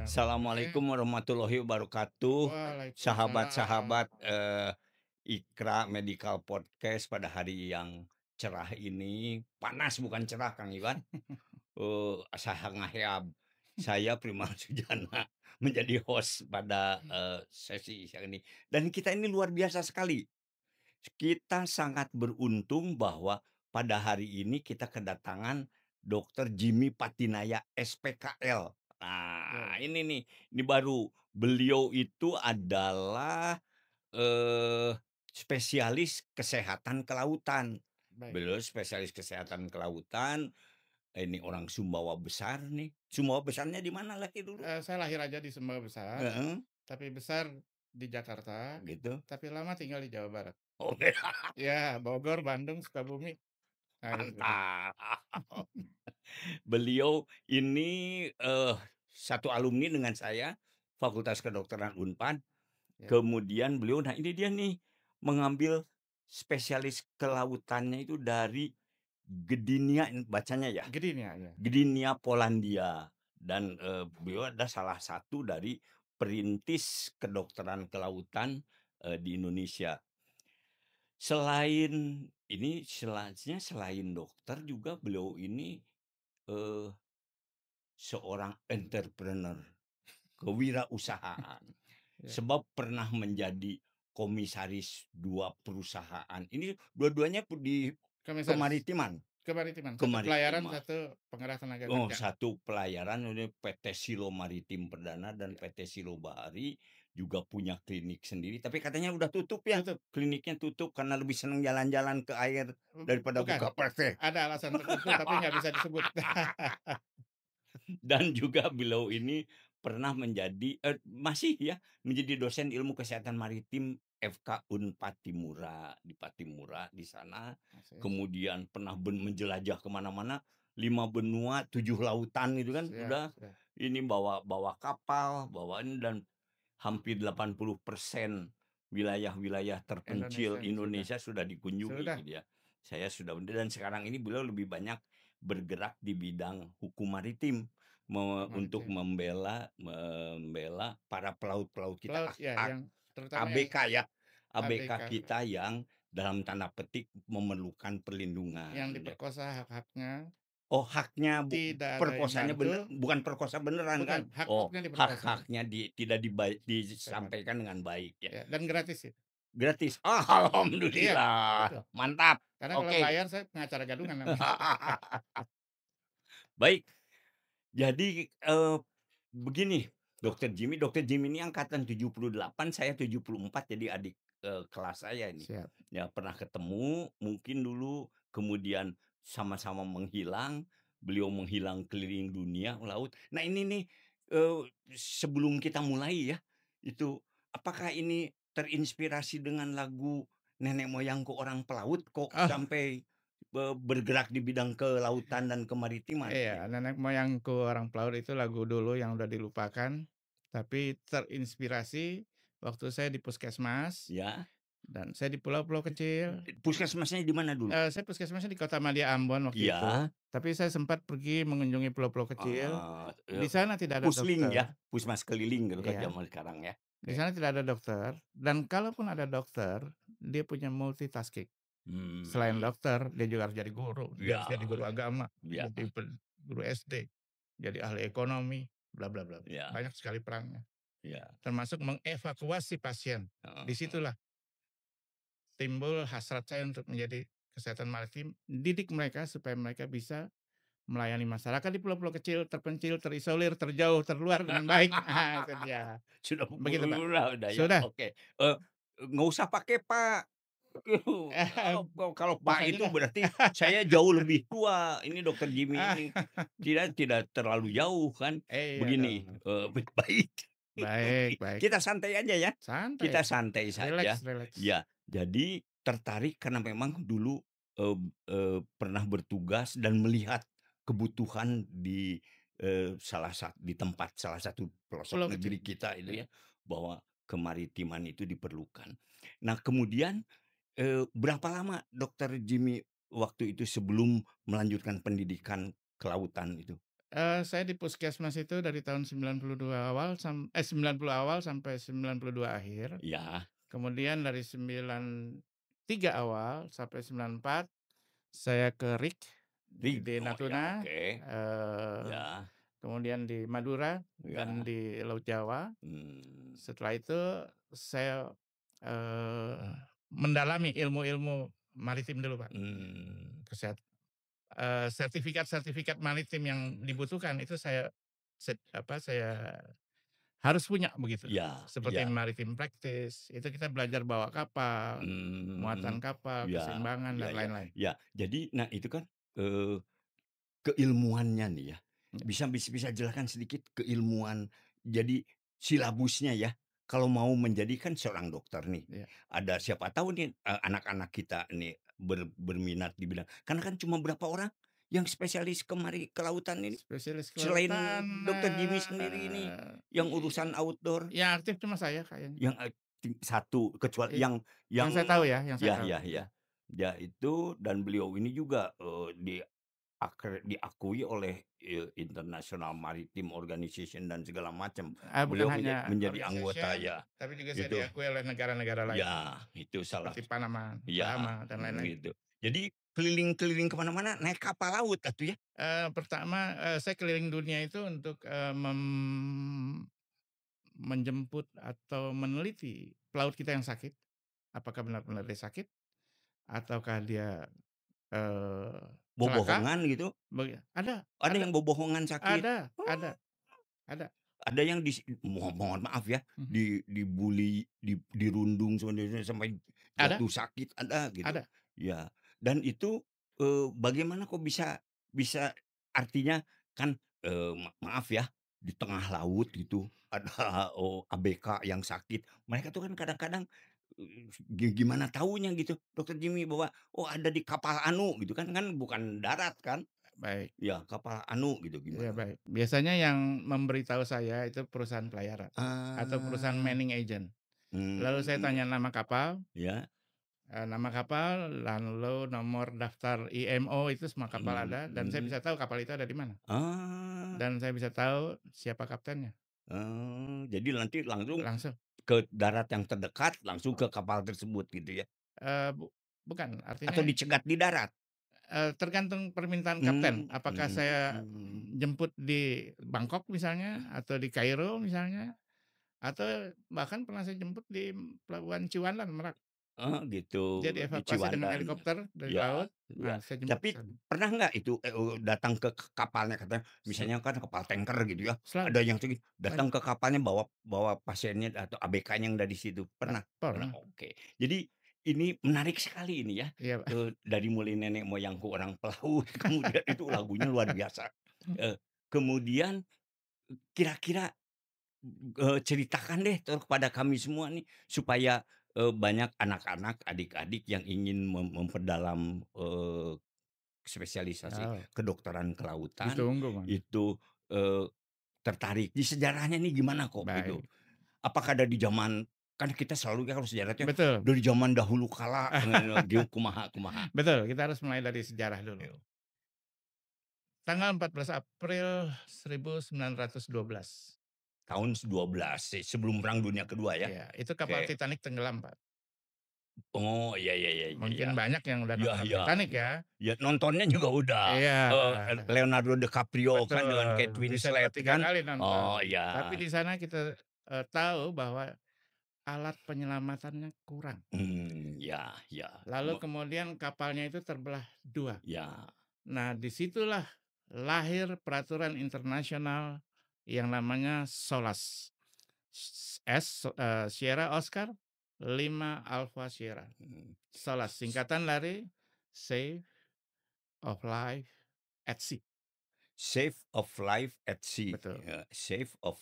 Oke. Assalamualaikum warahmatullahi wabarakatuh. Waalaikumsalam. Sahabat-sahabat, IKRA Medical Podcast pada hari yang cerah ini, panas bukan cerah Kang Iwan, saha ngaheab. Saya Primal Sujana menjadi host pada, sesi siang ini. Dan kita ini luar biasa sekali. Kita sangat beruntung bahwa pada hari ini kita kedatangan Dokter Jimmy Patinaya SPKL. Nah, Betul, ini nih, ini baru. Beliau itu adalah, eee, spesialis kesehatan kelautan. baik. Beliau spesialis kesehatan kelautan, ini orang Sumbawa besar nih. Sumbawa besarnya di mana lagi dulu? Saya lahir aja di Sumbawa Besar, Heeh, tapi besar di Jakarta, gitu. tapi lama tinggal di Jawa Barat. Oke, Ya, Bogor, Bandung, Sukabumi. Nah, gitu. mantap. Beliau ini, satu alumni dengan saya, Fakultas Kedokteran Unpad, Ya, kemudian beliau nah ini dia nih, mengambil spesialis kelautannya itu dari Gdynia bacanya ya, Gedin ya. Gdynia Polandia dan, beliau adalah salah satu dari perintis kedokteran kelautan, di Indonesia. Selain ini selain dokter juga beliau ini, eee seorang entrepreneur, kewirausahaan. Ya. Sebab pernah menjadi komisaris 2 perusahaan. Ini dua-duanya di Komisaris kemaritiman kemaritiman, satu pelayaran, kemaritiman. satu penggerak tenaga Oh, kerja. satu pelayaran ini PT Silo Maritim Perdana dan Ya, PT Silo Bahari, juga punya klinik sendiri, tapi katanya udah tutup ya, tutup. kliniknya tutup karena lebih senang jalan-jalan ke air daripada Bukan, buka praktek. ada alasan tertentu tapi nggak bisa disebut. Dan juga beliau ini pernah menjadi masih ya, menjadi dosen ilmu kesehatan maritim FK Unpad Timura, di Patimura di sana. Masih. Kemudian pernah menjelajah kemana mana 5 benua, 7 lautan gitu kan, Siap, udah siap. ini bawa bawa kapal, bawa ini dan hampir 80% wilayah-wilayah terpencil Indonesia sudah. Indonesia sudah dikunjungi Sudah. gitu ya. Saya sudah dan sekarang ini beliau lebih banyak bergerak di bidang hukum maritim untuk Maritim. membela para pelaut-pelaut kita, Pelaut ya, yang terutama yang ABK ya, ABK ABK, kita yang dalam tanda petik memerlukan yang perlindungan ya. diperkosa hak-haknya, Oh, haknya tidak ada yang perkosanya bantu, bukan perkosa beneran kan? bukan, Oh, hak-haknya diperkosa, hak-haknya tidak Stepan. disampaikan dengan baik ya. Ya, dan gratis itu. Gratis? Ah, Iya, alhamdulillah, betul. mantap, Karena kalau oke. bayar saya pengacara gadungan namanya. Baik, jadi, begini, Dokter Jimmy ini angkatan 78, saya 74, jadi adik, kelas saya ini. Siap. Ya pernah ketemu mungkin dulu, kemudian sama-sama menghilang, beliau menghilang keliling dunia laut. Nah ini nih, eee, sebelum kita mulai ya, itu apakah ini terinspirasi dengan lagu Nenek Moyangku Orang Pelaut kok Oh, sampai, bergerak di bidang kelautan dan kemaritiman? iya, Ya. Nenek Moyangku Orang Pelaut itu lagu dulu yang udah dilupakan, tapi terinspirasi waktu saya di puskesmas Ya? dan saya di pulau-pulau kecil. Puskesmasnya di mana dulu? Saya puskesmasnya di Kota Madia Ambon waktu itu, Iya, tapi saya sempat pergi mengunjungi pulau-pulau kecil. Di sana tidak ada pusling dokter. ya, pusmas keliling gitu kan Iya, zaman sekarang ya. di Oke. sana tidak ada dokter, dan kalaupun ada dokter, dia punya multitasking. Selain Mmm, dokter, dia juga harus jadi guru, dia iya harus jadi guru agama, iya jadi guru SD, jadi ahli ekonomi, bla bla bla bla. iya Banyak sekali perannya, iya, termasuk mengevakuasi pasien. heeh Di heeh. situlah timbul hasrat saya untuk menjadi kesehatan maritim, didik mereka supaya mereka bisa melayani masyarakat di pulau-pulau kecil, terpencil, terisolir, terjauh, terluar dengan baik. Ah, itu dia. Sudah Begitu, Pak. udah ya, Sudah. oke. Nggak usah pakai Pak. Kalau Pak Bapaknya itu dah. berarti saya jauh lebih tua, ini Dokter Jimmy Ah, ini. Tidak tidak terlalu jauh kan. iya Begini, dong. baik. Baik baik. Kita santai aja ya, Santai, kita santai saja. rileks rileks. Ya, jadi tertarik karena memang dulu, pernah bertugas dan melihat kebutuhan di, salah satu pelosok Pulau kecil. negeri kita Ya. itu ya, bahwa kemaritiman itu diperlukan. Nah kemudian, berapa lama Dokter Jimmy waktu itu sebelum melanjutkan pendidikan kelautan itu? Saya di puskesmas itu dari tahun 92 awal 90 awal sampai 92 akhir. Ya, Kemudian dari 93 awal sampai 94 saya ke RIK di oh ya, Natuna, oke. eee, Ya, kemudian di Madura dan ya. di Laut Jawa. Mmm, Setelah itu saya, mendalami ilmu-ilmu maritim dulu, Pak. mmm, Sertifikat-sertifikat maritim yang dibutuhkan itu saya harus punya begitu. iya, Seperti iya. maritim practice, itu kita belajar bawa kapal, muatan Mmm, kapal, iya, keseimbangan iya, dan iya, lain-lain. iya. Jadi, nah itu kan, eee, keilmuannya nih ya, Ya, bisa jelaskan sedikit keilmuan, jadi silabusnya ya, kalau mau menjadi kan seorang dokter nih, ya. ada siapa tahu nih, anak-anak kita nih berminat di bidang karena kan cuma berapa orang yang spesialis kelautan ini, Spesialis selain kelautan, dokter Jimmy sendiri ini, yang urusan outdoor. yang aktif cuma saya kayaknya. Yang, 1 kecuali Iya, yang saya tahu ya, yang saya ya, tahu. ya, ya. Ya itu dan beliau ini juga, diakui oleh, International Maritime Organization dan segala macam. Bukan Beliau hanya menjadi anggota organization, ya, tapi juga saya gitu. diakui oleh negara-negara lain, Ya, itu salah seperti Panama, ya, Bahama, dan lain-lain. gitu. Jadi keliling-keliling ke mana-mana naik kapal laut atuh ya? Pertama, saya keliling dunia itu untuk, menjemput atau meneliti pelaut kita yang sakit, apakah benar-benar dia sakit ataukah dia, eee, celaka, Bobohongan gitu? ada Ada yang bobohongan sakit? ada ada ada, Ada yang mohon maaf ya, mhm, dibully, dirundung sampai ada jatuh sakit, ada gitu. ada, Ya, dan itu, bagaimana kok bisa artinya kan, maaf ya, di tengah laut gitu ada, ABK yang sakit. Mereka tuh kan kadang-kadang, gimana taunya gitu, Dokter Jimmy bahwa, "Oh ada di kapal anu," gitu kan, kan bukan darat kan. baik. Ya, kapal anu gitu, Ya gimana? baik. Biasanya yang memberitahu saya itu perusahaan pelayaran atau perusahaan Ah, manning agent. Lalu saya mmm, tanya ya. nama kapal, lalu nomor daftar IMO itu semua kapal Mhm, ada dan saya mhm. bisa tahu kapal itu ada di mana. Ah, Dan saya bisa tahu siapa kaptennya, jadi nanti langsung langsung. ke darat yang terdekat, langsung ke kapal tersebut gitu ya? Bukan, Atau artinya, dicegat di darat? tergantung permintaan kapten. Mmm, Apakah saya mhm. jemput di Bangkok misalnya, atau di Kairo misalnya, atau bahkan pernah saya jemput di Pelabuhan Ciwandan, Merak. Oh gitu, Dia di dievakuasi dengan Ciwandan. helikopter dari Ya, laut, ya. nah saya jemput ke Tapi sana. pernah nggak itu, datang ke kapalnya katanya Sel misalnya kan kapal tanker gitu ya, Selalu, ada yang datang banyak, ke kapalnya bawa bawa pasiennya atau ABK-nya yang dari situ, pernah? Pernah, pernah. oke. Jadi ini menarik sekali ini ya, Iya, Pak. dari mulai nenek moyangku orang pelaut, kemudian itu lagunya luar biasa. Kemudian kira-kira ceritakan deh kepada kami semua nih, supaya, banyak anak-anak, adik-adik yang ingin memperdalam, spesialisasi Oh, kedokteran kelautan, ditunggu malah. itu, tertarik. Di sejarahnya nih gimana kok gitu? Baik. Apakah ada di zaman kan kita selalu kan kalau sejarahnya Betul. dari zaman dahulu kala, kumaha kumaha. Betul, kita harus mulai dari sejarah dulu. Yo, Tanggal 14 April 1912. tahun 12 sebelum Perang Dunia Kedua ya? Iya, itu kapal Oke. Titanic tenggelam, Pak. Oh, iya, iya, iya, iya, iya. Mungkin banyak yang udah Iya, nonton iya, Titanic iya. ya. Ya nontonnya juga udah, Iya, Leonardo DiCaprio kan dengan Kate betul, bisa 2 Winslet 3 kan. kali Oh, nonton. Tapi iya. di sana kita, tahu bahwa alat penyelamatannya kurang. Ya, ya. Lalu kemudian kapalnya itu terbelah 2. Ya. Nah, disitulah lahir peraturan internasional yang namanya SOLAS. Sierra Oscar 5 Alpha Sierra. mmm, SOLAS s singkatan dari Save of Life at Sea. Save of Life at Sea, Betul, ya, Save of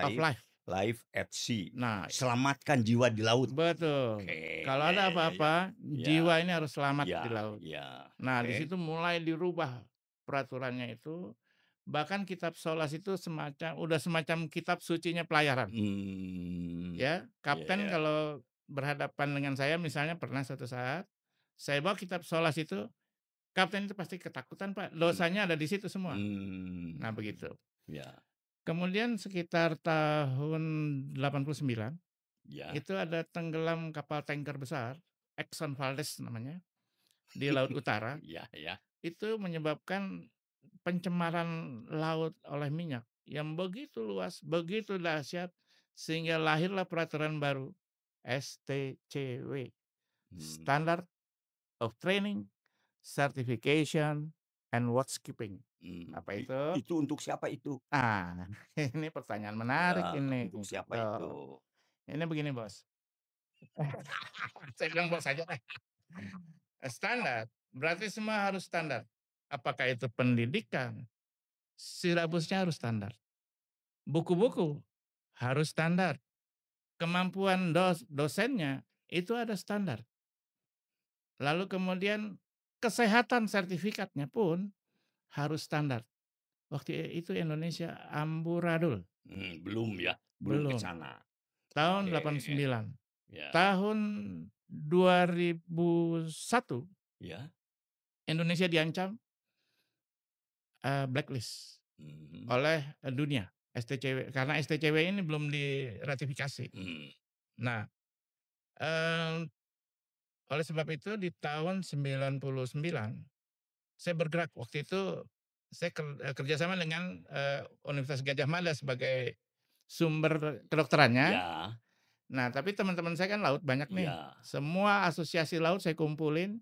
of Life life. Life at Sea, Nah, selamatkan jiwa di laut. betul. Oke, Kalau ya, ada ya, ya, ya. apa-apa, Ya, jiwa ini harus selamat ya, di laut. ya, Nah, di oke. situ mulai dirubah peraturannya itu. Bahkan kitab Solas itu udah semacam kitab sucinya pelayaran. Mmm, Ya, iya, kapten iya. kalau berhadapan dengan saya misalnya pernah suatu saat, saya bawa kitab Solas itu, Kapten itu pasti ketakutan, Pak, Mmm, dosanya ada di situ semua. Nah mmm, begitu. ya, Kemudian sekitar tahun 89 ya, itu ada tenggelam kapal tanker besar, Exxon Valdez namanya, di Laut Utara, ya, ya, itu menyebabkan pencemaran laut oleh minyak yang begitu luas, begitu dahsyat, sehingga lahirlah peraturan baru, STCW, mmm, Standard of Training, Certification, and Watchkeeping. Apa itu? itu untuk siapa itu? Ah, ini pertanyaan menarik Ya, ini, untuk siapa gitu. itu? Ini begini, Bos. Saya bilang bos saja deh. Standar, berarti semua harus standar. Apakah itu pendidikan, silabusnya harus standar. Buku-buku harus standar. Kemampuan dosennya itu ada standar. Lalu kemudian kesehatan sertifikatnya pun harus standar. Waktu itu Indonesia amburadul, Belum ya, belum ke belum. sana. Tahun Oke, 89. ya, Tahun 2001 ya, Indonesia diancam blacklist mhm, oleh dunia, STCW, karena STCW ini belum diratifikasi. mmm, Nah, eee, oleh sebab itu di tahun 99 saya bergerak. Waktu itu saya kerjasama dengan, Universitas Gadjah Mada sebagai sumber kedokterannya. ya, Nah, tapi teman-teman saya kan laut banyak nih. ya, Semua asosiasi laut saya kumpulin,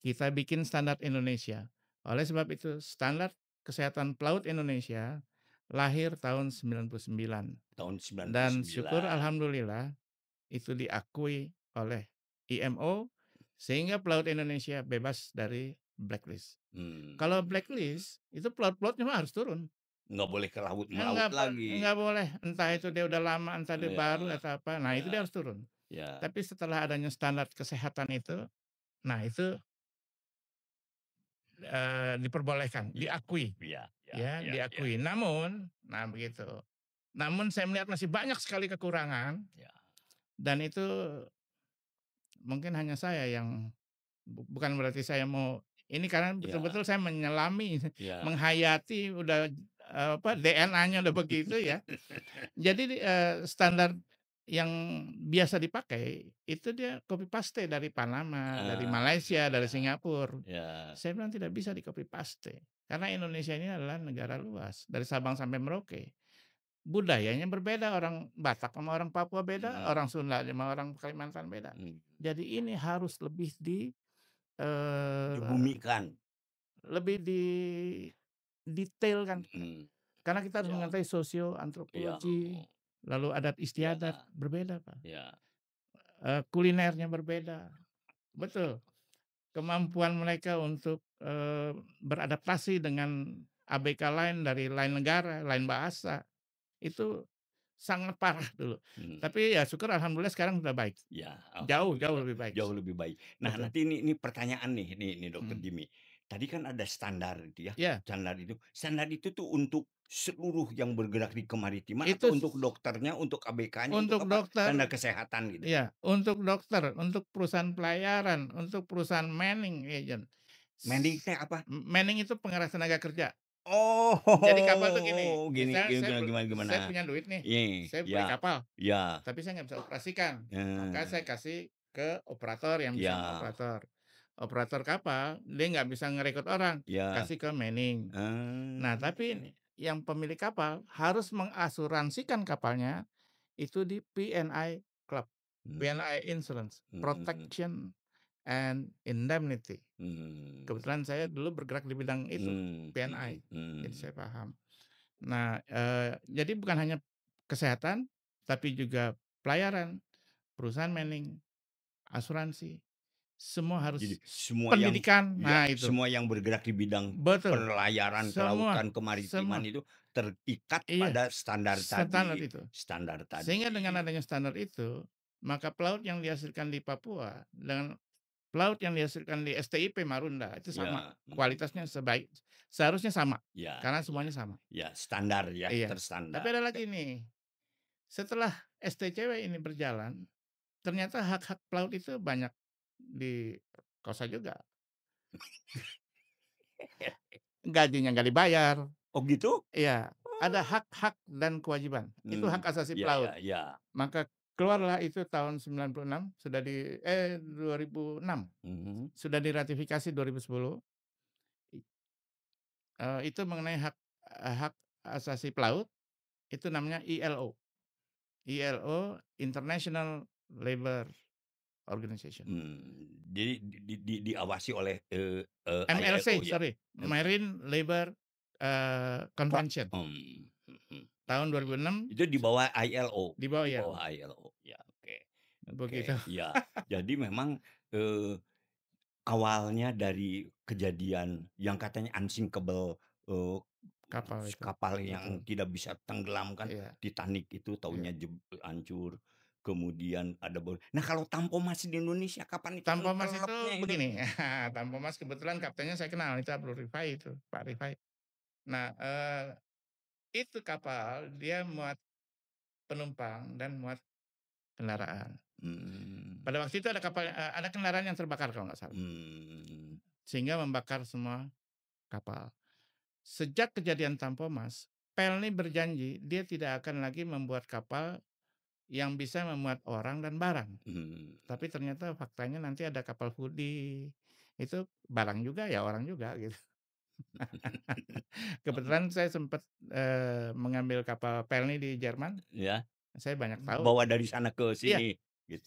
kita bikin standar Indonesia. Oleh sebab itu standar kesehatan pelaut Indonesia lahir tahun 99 tahun sembilan puluh dan syukur sembilan. alhamdulillah itu diakui oleh IMO sehingga pelaut Indonesia bebas dari blacklist. Kalau Mmm, blacklist itu pelaut-pelautnya mah harus turun. nggak boleh ke laut melaut lagi. Enggak boleh, entah itu dia udah lama, entah dia baru Ya, atau apa. Nah, itu dia ya, harus turun. ya, Tapi setelah adanya standar kesehatan itu, nah itu diperbolehkan, iya, diakui, iya, iya, ya, iya, iya, diakui. Namun nah begitu. Namun saya melihat masih banyak sekali kekurangan iya, dan itu mungkin hanya saya yang bukan berarti saya mau ini karena iya, betul-betul saya menyelami, iya. menghayati udah, apa, DNA-nya udah begitu ya. Jadi, standar yang biasa dipakai itu dia copy paste dari Panama, dari Ah, Malaysia, dari iya, Singapura. iya, Saya bilang tidak bisa di-copy paste, karena Indonesia ini adalah negara luas, dari Sabang sampai Merauke. Budayanya berbeda, orang Batak sama orang Papua beda, orang mhm, Sunda sama orang Kalimantan beda. mmm, Jadi ini harus eee, dibumikan, lebih didetailkan, mhm, karena kita harus iya, mengerti iya, sosioantropologi, lalu adat iya, istiadat berbeda, Pak, iya, kulinernya berbeda, betul. Kemampuan mereka untuk, beradaptasi dengan ABK lain dari lain negara, lain bahasa, itu sangat parah dulu. mhm. Tapi ya syukur alhamdulillah sekarang sudah baik, Ya, jauh jauh alhamdulillah, lebih baik, jauh lebih baik. Nah, betul, nanti ini pertanyaan nih Dokter mhm, Jimmy. Tadi kan ada standar itu ya, iya, standar itu tuh untuk seluruh yang bergerak di kemaritiman itu atau untuk dokternya, untuk ABK-nya, untuk untuk apa? dokter. Standar kesehatan gitu? Iya, untuk dokter, untuk perusahaan pelayaran, untuk perusahaan manning agent. Mending teh apa? Manning itu pengeras tenaga kerja. Jadi kapal tuh gini, Oh, gini, misalnya gimana gimana? saya punya duit nih, Iya, saya beli ya, kapal, ya, tapi saya nggak bisa operasikan, maka saya eee, kasih ke operator yang bisa iya, ngoperator. Operator kapal, dia nggak bisa ngerekrut orang, iya, kasih ke manning. Nah, tapi eee, ini, yang pemilik kapal harus mengasuransikan kapalnya itu di PNI Club, mmm, PNI Insurance, mhm, Protection and Indemnity. mmm, Kebetulan saya dulu bergerak di bidang itu, PNI, mhm, jadi mhm. saya paham. Nah, jadi bukan hanya kesehatan, tapi juga pelayaran, perusahaan manning, asuransi, semua Jadi harus semua yang pendidikan, ya, nah itu, semua yang bergerak di bidang betul, pelayaran semua kelautan, kemaritiman semua, itu terikat iya, pada standar standar tadi itu. standar Sehingga dengan tadi. adanya standar itu, maka pelaut yang dihasilkan di Papua dengan pelaut yang dihasilkan di STIP Marunda itu sama, Ya, kualitasnya seharusnya sama, ya, karena ya, semuanya sama. ya, standar ya, Iya, tapi terstandar. ada lagi nih, setelah STCW ini berjalan, ternyata hak-hak pelaut itu banyak dikosa juga. gajinya nggak dibayar. Oh gitu? Iya, ada Oh. hak-hak dan kewajiban. Itu hak asasi Ya pelaut. ya ya. Maka keluarlah itu tahun 96 sudah 2006 Mhm, sudah diratifikasi 2010, itu mengenai hak asasi pelaut, itu namanya ILO. ILO International Labour Organization. jadi diawasi oleh, ILO MLC, ya? sorry, Mmm, Marine Labour, pra Convention mhm, tahun oke. 2006 Itu di bawah ILO? di bawah Di ILO, bawah ILO, ya oke oke, begitu. iya. Jadi memang, awalnya dari kejadian yang katanya unsinkable, eee, Kapal itu, kapal yang betul, tidak bisa tenggelam kan, iya Titanic itu iya. taunya hancur, kemudian ada nah kalau Tampomas di Indonesia kapan itu Tampo Mas itu tenggelamnya ini? begini, Tampo Mas kebetulan kaptennya saya kenal, itu Abdul Rifai itu, Pak Rifai. Nah, itu kapal dia muat penumpang dan muat kendaraan. Mmm, Pada waktu itu ada kendaraan yang terbakar kalau nggak salah, mmm, sehingga membakar semua kapal. Sejak kejadian Tampo Mas, Pelni berjanji dia tidak akan lagi membuat kapal yang bisa memuat orang dan barang. mmm. Tapi ternyata faktanya nanti ada kapal foodie, itu barang juga ya orang juga gitu. Kebetulan saya sempat, mengambil kapal Pelni di Jerman, Ya, saya banyak tahu bawa itu. dari sana ke Iya, sini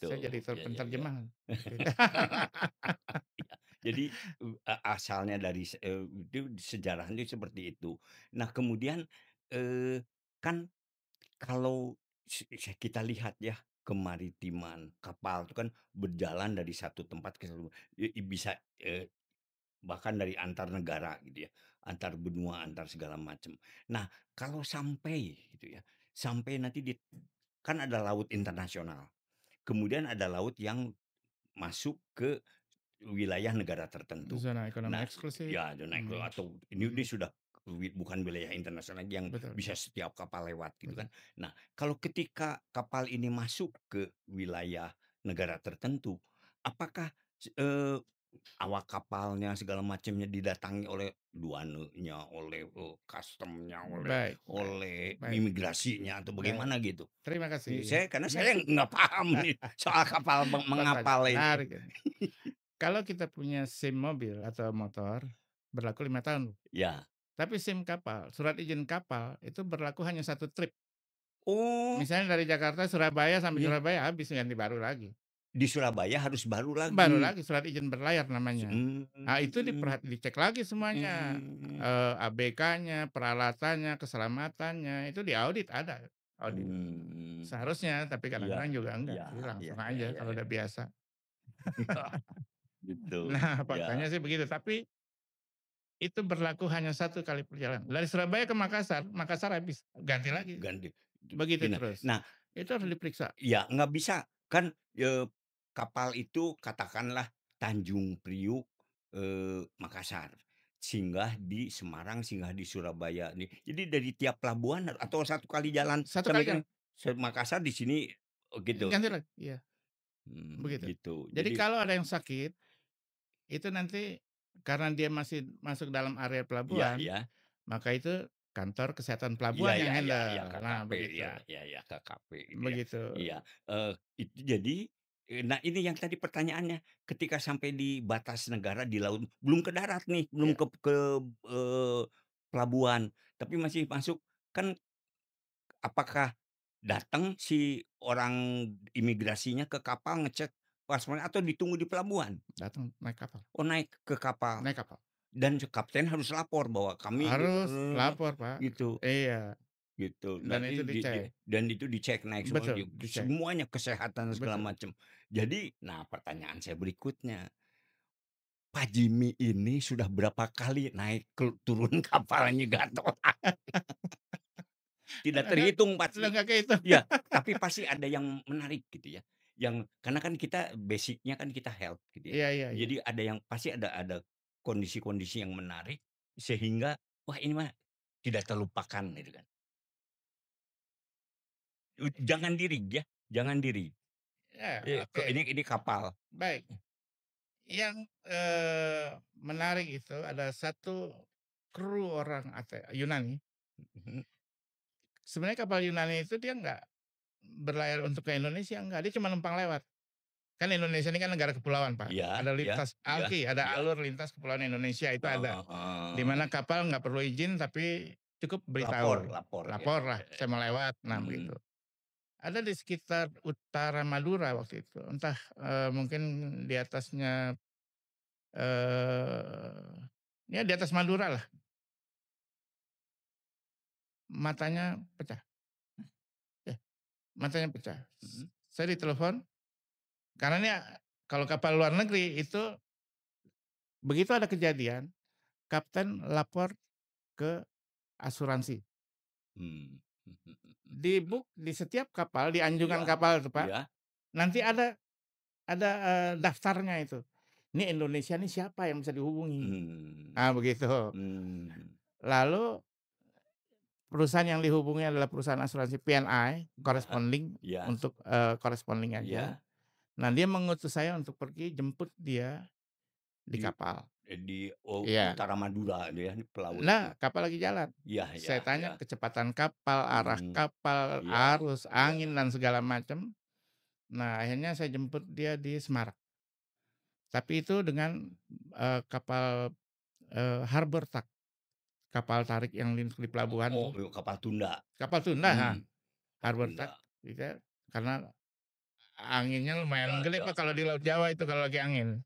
saya jadi gitu, ya ya ya. penterjemah waktu itu. Iya, jadi, asalnya dari itu sejarahnya seperti itu. Nah kemudian, eee, kan kalau kita lihat ya, kemaritiman, kapal itu kan berjalan dari satu tempat ke satu bisa, bahkan dari antar negara gitu ya, antar benua, antar segala macam. Nah, kalau sampai gitu ya, sampai nanti kan ada laut internasional, kemudian ada laut yang masuk ke wilayah negara tertentu. Zona ekonomi Nah, eksklusif, ya zona atau ini mhm, sudah bukan wilayah internasional lagi yang betul bisa setiap kapal lewat gitu betul. kan. Nah, kalau ketika kapal ini masuk ke wilayah negara tertentu, apakah, eee, awak kapalnya segala macamnya didatangi oleh duanenya, oleh, custom-nya, oleh Baik baik oleh baik imigrasinya atau baik. bagaimana gitu? Terima kasih. Karena Ini saya nggak paham nih soal kapal pertanyaan mengapal ini. menarik ini. Kalau kita punya SIM mobil atau motor, berlaku 5 tahun. Ya. Tapi SIM kapal, surat izin kapal, itu berlaku hanya 1 trip. Oh, Misalnya dari Jakarta, Surabaya, sampai iya. Surabaya habis ganti baru lagi. Di Surabaya harus baru Baru lagi. lagi surat izin berlayar namanya. Nah itu Mmm, dicek lagi semuanya, mhm, ABK-nya, peralatannya, keselamatannya, itu diaudit, ada audit. mmm. Seharusnya, tapi Iya kadang-kadang juga enggak, iya jadi iya langsung iya aja iya kalau iya. udah biasa. Gitu, Nah iya. faktanya sih begitu, tapi itu berlaku hanya 1 kali perjalanan. Dari Surabaya ke Makassar, Makassar habis, ganti lagi, Ganti begitu pindah. terus. Nah, Itu harus diperiksa. ya nggak bisa kan, kapal itu katakanlah Tanjung Priuk, Makassar, singgah di Semarang, singgah di Surabaya nih. Jadi dari tiap pelabuhan atau satu kali jalan 1 kali sampai ke jalan, Makassar di sini, oh gitu? ganti lagi, iya, begitu. Gitu. Jadi Jadi kalau ada yang sakit, itu nanti karena dia masih masuk dalam area iya pelabuhan, iya. maka itu kantor kesehatan Iya pelabuhan yang iya iya iya, handle. Nah KKP, begitu, iya iya iya, KKP gitu ya. begitu. Iya, itu jadi, nah ini yang tadi pertanyaannya, ketika sampai di batas negara di laut, belum ke darat nih, belum Ya, ke, eee, pelabuhan, tapi masih masuk, kan apakah datang si orang imigrasinya ke kapal ngecek paspornya atau ditunggu di pelabuhan? datang naik kapal Oh naik ke kapal, naik kapal. dan si kapten harus lapor bahwa kami, Harus lapor, Pak. gitu. Iya, Gitu, dan dan itu di dicek. dan itu dicek naik semua Betul, dicek. semuanya kesehatan segala Betul. macam. Jadi, nah pertanyaan saya berikutnya, Pak Jimmy ini sudah berapa kali naik turun kapalnya Gatot? Tidak Enggak terhitung pasti. enggak kehitung. Ya, tapi pasti ada yang menarik gitu ya, yang karena kan kita basic-nya kan kita health gitu ya. Iya iya iya. Jadi ada yang pasti ada kondisi-kondisi yang menarik sehingga, wah ini mah tidak terlupakan gitu kan. Jangan diri ya, jangan diri. Ya, oke. Ini kapal. Baik. Yang, menarik itu ada satu kru orang Yunani. Mhm. Sebenarnya kapal Yunani itu dia nggak berlayar untuk ke Indonesia, enggak, dia cuma numpang lewat. Kan Indonesia ini kan negara kepulauan, Pak. Iya Ada iya lintas iya ALKI, ada iya. alur lintas kepulauan Indonesia itu ada. Di Heeh. mana kapal nggak perlu izin tapi cukup Lapor beritahu, lapor, ya laporlah, ya "Saya ya. mau lewat." Nah begitu. Mhm. Ada di sekitar utara Madura waktu itu, entah, mungkin di atasnya, ya di atas Madura lah, matanya pecah, ya matanya pecah. Mhm. Saya ditelepon, karena ini kalau kapal luar negeri itu begitu ada kejadian, kapten lapor ke asuransi. Mmm. Di setiap kapal, di anjungan Iya kapal itu, Pak, iya. nanti ada, daftarnya itu. Ini Indonesia nih siapa yang bisa dihubungi? Mmm. Ah, begitu. Mmm. Lalu perusahaan yang dihubungi adalah perusahaan asuransi PNI, Iya corresponding iya untuk, corresponding aja. iya. Nah, dia mengutus saya untuk pergi jemput dia di Di kapal. di Iya. utara Madura itu ya, di pelaut itu. Nah, kapal lagi jalan. Iya iya Saya tanya iya. kecepatan kapal, arah Mhm. kapal, Iya arus, iya. angin, dan segala macam. Nah, akhirnya saya jemput dia di Semarang. Tapi itu dengan, kapal, harbor truck, kapal tarik yang di pelabuhan Oh, tuh. kapal tunda. Kapal tunda, Mmm, kapal harbor tunda. truck, gitu ya, karena anginnya lumayan Ya gede, ya. Pak, kalau di Laut Jawa itu kalau lagi angin.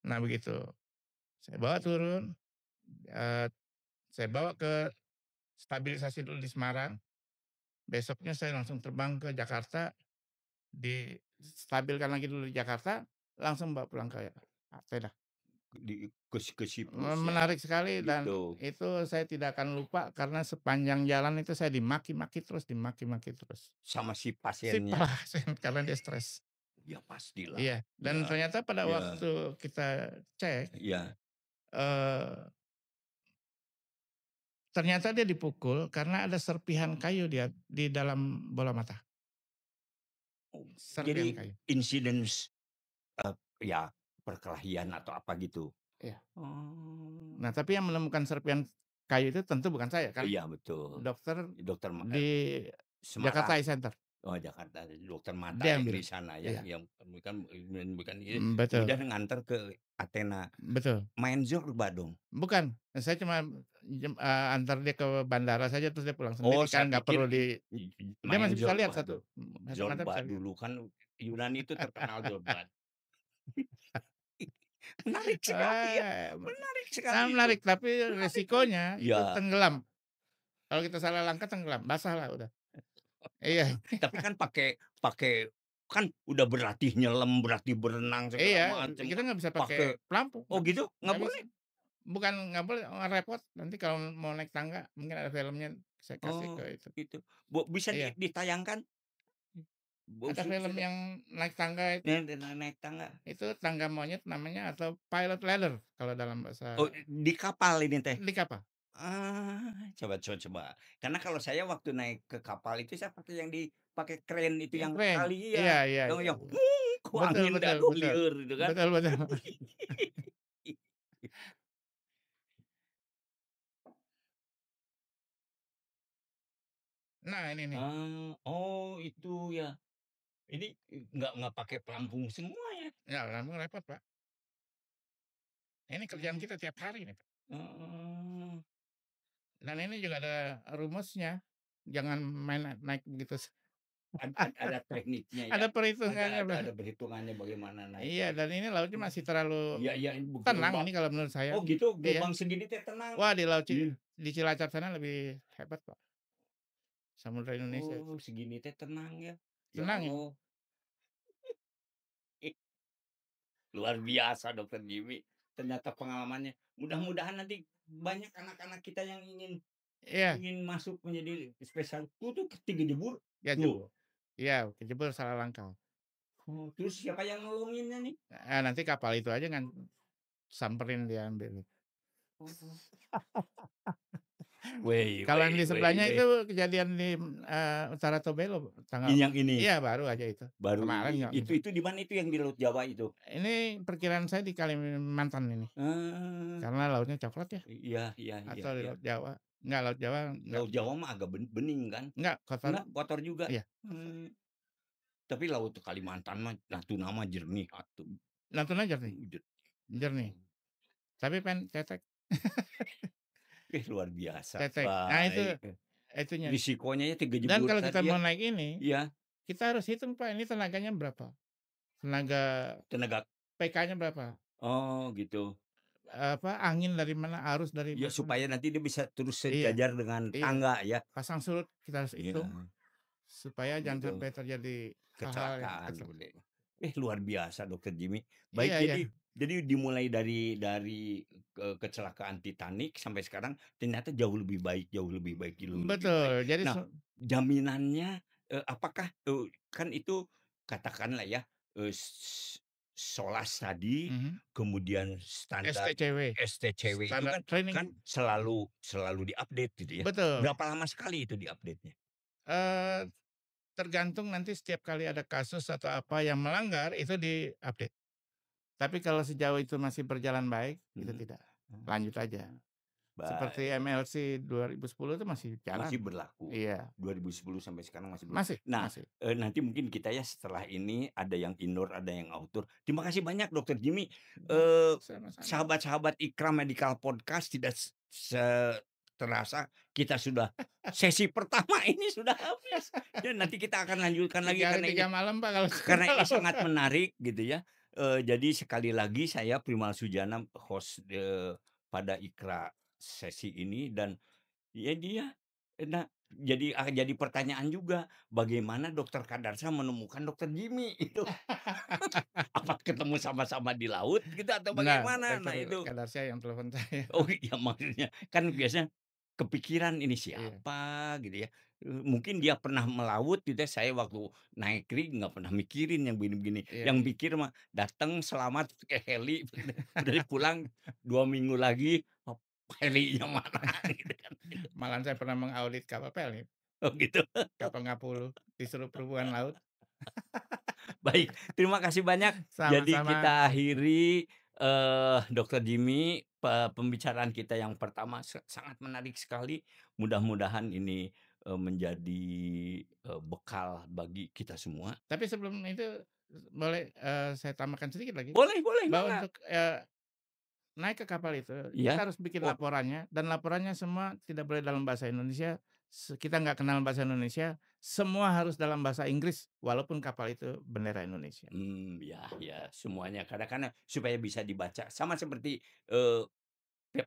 Nah begitu, saya bawa turun, eee, saya bawa ke stabilisasi dulu di Semarang, besoknya saya langsung terbang ke Jakarta, distabilkan lagi dulu di Jakarta, langsung bawa pulang ke Aceh dah. Ke Siprus ya, Menarik sekali dan gitu. itu saya tidak akan lupa karena sepanjang jalan itu saya dimaki-maki terus. Sama si Si pasiennya. pasien karena dia stres. Ya pastilah. Iya, dan Ya ternyata pada ya waktu kita cek, ya. eee, ternyata dia dipukul karena ada serpihan kayu di dalam bola mata, Oh, serpihan jadi kayu. insiden ya perkelahian atau apa gitu? Iya. Oh. Nah, tapi yang menemukan serpihan kayu itu tentu bukan saya, kan Iya betul. dokter Dokter di Jakarta Semarang. Eye Center, Oh, Jakarta, dokter mata dia yang yang di bilang. sana ya, Iya, yang bukan bukan ini, betul, kemudian nganter ke Athena. betul. Main Zorba dong? Bukan, saya cuma antar dia ke bandara saja terus dia pulang Oh, sendiri saya kan nggak pikir perlu dia main masih bisa lihat Zorba satu satu mata Zorba bisa lihat. dulu kan Yunani itu terkenal Zorba. Menarik sekali ya, Eee, menarik sangat sekali itu, menarik tapi menarik sekali. resikonya itu Iya, tenggelam, kalau kita salah langkah tenggelam, basah lah udah. Iya. tapi kan pakai pakai kan udah berlatih nyelam, berlatih berenang segala Iya, macam kita kan, nggak bisa pakai pakai pelampung, oh nggak bisa gitu? Nggak nggak bisa. boleh? Bukan nggak boleh, repot, nanti kalau mau naik tangga mungkin ada filmnya saya kasih ke Oh, itu. gitu. Bisa Iya, ditayangkan? ada film Sudah yang naik tangga itu. naik tangga. Itu tangga monyet namanya atau pilot ladder kalau dalam bahasa Oh, di kapal ini teh? di kapal, Coba. Karena kalau saya waktu naik ke kapal itu saya pakai yang dipakai kren itu yang yang keren. tali Iya iya, iya yang iya yang iya. ku Betul angin betul aduh betul. lieur itu kan. Betul betul. Nah ini nih, Oh itu ya. Ini nggak pakai pelampung semua ya? ya lambung repot, Pak. Ini kerjaan Oh, kita tiap hari nih, Pak. heeh. Dan ini juga ada rumusnya, jangan main naik begitu Ada tekniknya ya? ada perhitungannya, Bang. Ada perhitungannya bagaimana Iya, naiknya? dan ini lautnya masih terlalu Iya iya, tenang gelombang ini kalau menurut oh saya. gitu, Iya. gelombang segini teh tenang? Wah, di laut Ih. di Cilacap sana lebih hebat, Pak, samudra Indonesia Oh, itu. segini teh tenang ya? Ya Tenang ini. Allah, ih, luar biasa Dokter Jimmy, ternyata pengalamannya. Mudah-mudahan nanti banyak anak-anak kita yang ingin Iya, ingin masuk menjadi spesial tuh ketika jebur, ya tuh. iya, kejebur salah langkah. Oh, terus siapa yang nolonginnya nih? Nanti kapal itu aja samperin dia ambil. Oh, Wei Kalau yang wei di wei sebelahnya wei. itu kejadian di, Utara Tobelo tanggal Yang ini iya baru aja itu, baru kemarin nggak bisa. itu di mana itu yang di Laut Jawa itu? Ini perkiraan saya di Kalimantan ini, Eee, karena lautnya coklat ya, iya iya iya atau di iya. Laut Jawa. Enggak, Laut Jawa Laut Jawa mah agak bening kan? enggak kotor Enggak, kotor juga? iya, Mmm, tapi Laut Kalimantan mah Natuna mah jernih atuh, Natuna jernih jernih, mhm. tapi tetek Luar biasa, tetek. Nah itu baik, itunya. risikonya ya Dan kalau kejeburatan kita ya, mau naik ini, iya, kita harus hitung Pak, ini tenaganya berapa, tenaga tenaga PK-nya berapa, oh gitu. angin dari mana, arus dari Ya mana. supaya nanti dia bisa terus Iya sejajar dengan iya, tangga ya. pasang surut kita harus hitung, Iya, supaya jangan gitu. sampai terjadi hal-hal yang Kecelakaan kecil. gitu. Luar biasa Dokter Jimmy. Baik Iya iya, jadi dimulai dari kecelakaan Titanic sampai sekarang ternyata jauh lebih baik jauh lebih baik jauh lebih baik. betul. Jadi Nah, jaminannya, apakah, kan itu katakanlah ya, SOLAS tadi, mhm, kemudian standar STCW, STCW itu standar kan training selalu diupdate gitu ya. betul, Berapa lama sekali itu diupdate-nya? eee, tergantung nanti setiap kali ada kasus atau apa yang melanggar itu di-update. Tapi kalau sejauh itu masih berjalan baik, itu Mhm. tidak, lanjut aja. Oh, Seperti baik. MLC 2010 itu masih Masih jalan. berlaku. Iya, 2010 sampai sekarang masih berlaku. masih Nah, masih. nanti mungkin kita ya setelah ini ada yang indoor, ada yang outdoor. Terima kasih banyak Dokter Jimmy. Oh, Eee, sama-sama. sahabat-sahabat Ikra Medical Podcast tidak terasa kita sudah sesi pertama ini sudah habis. Dan nanti kita akan lanjutkan 3 lagi hari karena 3 malam Pak kalau karena kalau ini sangat menarik gitu ya. Jadi sekali lagi saya Primal Sujana host, pada Ikra sesi ini dan ya dia nah, jadi pertanyaan juga, bagaimana Dokter Kadarsa menemukan Dokter Jimmy itu? Apa ketemu sama-sama di laut gitu atau Enggak, bagaimana? dokter Nah itu. Kadarsya yang telepon saya. Oh iya maksudnya, kan biasanya kepikiran ini Iya siapa gitu ya, mungkin dia pernah melaut gitu ya, saya waktu naik rig nggak pernah mikirin yang begini-begini, iya yang iya. mikir mah datang selamat ke heli, udah pulang 2 minggu lagi, helinya mana gitu kan. Malahan saya pernah mengaudit kapal pelni, Oh gitu. kapal Ngapulu, disuruh perhubungan laut. Baik, terima kasih banyak. Jadi Sama-sama. kita akhiri, Dokter Jimmy, pembicaraan kita yang pertama sangat menarik sekali. Mudah-mudahan ini, menjadi, bekal bagi kita semua. Tapi sebelum itu boleh, saya tambahkan sedikit lagi, Boleh boleh, bahwa mangga. untuk, naik ke kapal itu, kita Iya? harus bikin Oh, laporannya dan laporannya semua tidak boleh dalam bahasa Indonesia, kita nggak kenal bahasa Indonesia, semua harus dalam bahasa Inggris walaupun kapal itu bendera Indonesia. ya ya, semuanya kadang-kadang supaya bisa dibaca. Sama seperti, eee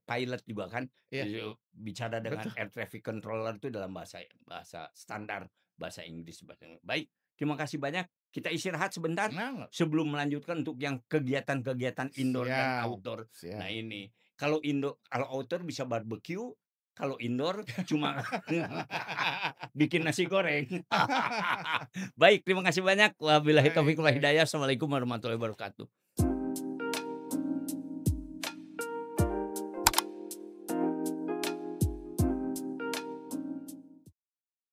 pilot juga kan, Iya, bicara dengan betul. air traffic controller itu dalam bahasa bahasa standar, bahasa Inggris, baik, terima kasih banyak. Kita istirahat sebentar Nah, sebelum melanjutkan untuk yang kegiatan-kegiatan indoor dan siap outdoor. Nah siap. ini, kalau outdoor bisa barbeque, kalau indoor cuma bikin nasi goreng. Baik, terima kasih banyak. Wabillahi taufiq Baik wal baik. hidayah. Assalamualaikum warahmatullahi wabarakatuh.